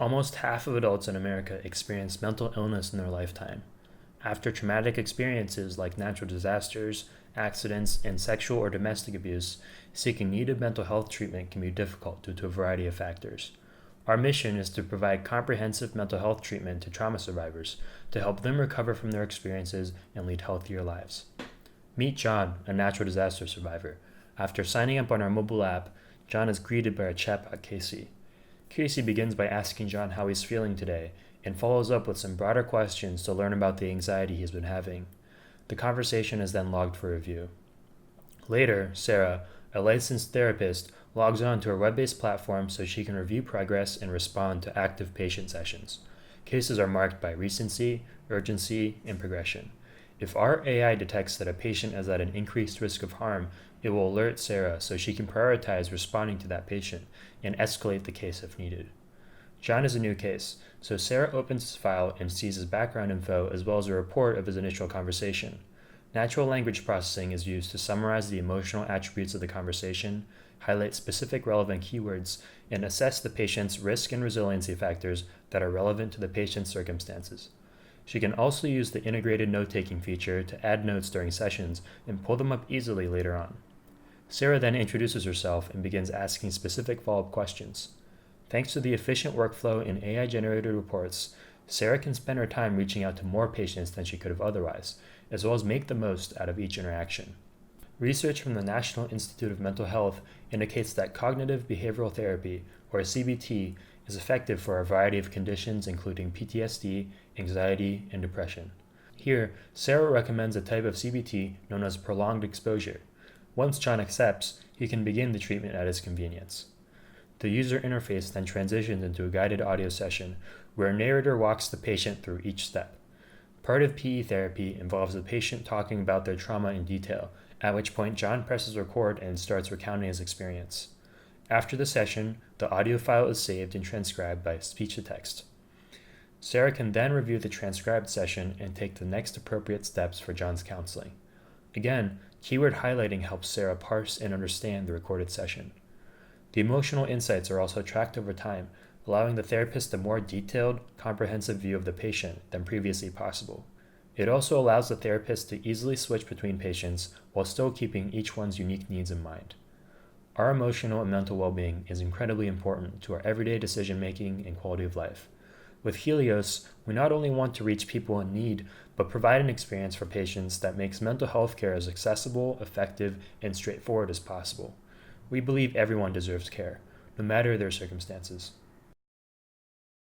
Almost half of adults in America experience mental illness in their lifetime. After traumatic experiences like natural disasters, accidents, and sexual or domestic abuse, seeking needed mental health treatment can be difficult due to a variety of factors. Our mission is to provide comprehensive mental health treatment to trauma survivors to help them recover from their experiences and lead healthier lives. Meet John, a natural disaster survivor. After signing up on our mobile app, John is greeted by a chatbot, Casey. Casey begins by asking John how he's feeling today and follows up with some broader questions to learn about the anxiety he's been having. The conversation is then logged for review. Later, Sarah, a licensed therapist, logs on to a web-based platform so she can review progress and respond to active patient sessions. Cases are marked by recency, urgency, and progression. If our AI detects that a patient is at an increased risk of harm, it will alert Sarah so she can prioritize responding to that patient and escalate the case if needed. John is a new case, so Sarah opens his file and sees his background info as well as a report of his initial conversation. Natural language processing is used to summarize the emotional attributes of the conversation, highlight specific relevant keywords, and assess the patient's risk and resiliency factors that are relevant to the patient's circumstances. She can also use the integrated note-taking feature to add notes during sessions and pull them up easily later on. Sarah then introduces herself and begins asking specific follow-up questions. Thanks to the efficient workflow and AI-generated reports, Sarah can spend her time reaching out to more patients than she could have otherwise, as well as make the most out of each interaction. Research from the National Institute of Mental Health indicates that cognitive behavioral therapy, or CBT, is effective for a variety of conditions including PTSD, anxiety, and depression. Here, Sarah recommends a type of CBT known as prolonged exposure. Once John accepts, he can begin the treatment at his convenience. The user interface then transitions into a guided audio session where a narrator walks the patient through each step. Part of PE therapy involves the patient talking about their trauma in detail, at which point John presses record and starts recounting his experience. After the session, the audio file is saved and transcribed by speech-to-text. Sarah can then review the transcribed session and take the next appropriate steps for John's counseling. Again, keyword highlighting helps Sarah parse and understand the recorded session. The emotional insights are also tracked over time, allowing the therapist a more detailed, comprehensive view of the patient than previously possible. It also allows the therapist to easily switch between patients while still keeping each one's unique needs in mind. Our emotional and mental well-being is incredibly important to our everyday decision-making and quality of life. With Healios, we not only want to reach people in need, but provide an experience for patients that makes mental health care as accessible, effective, and straightforward as possible. We believe everyone deserves care, no matter their circumstances.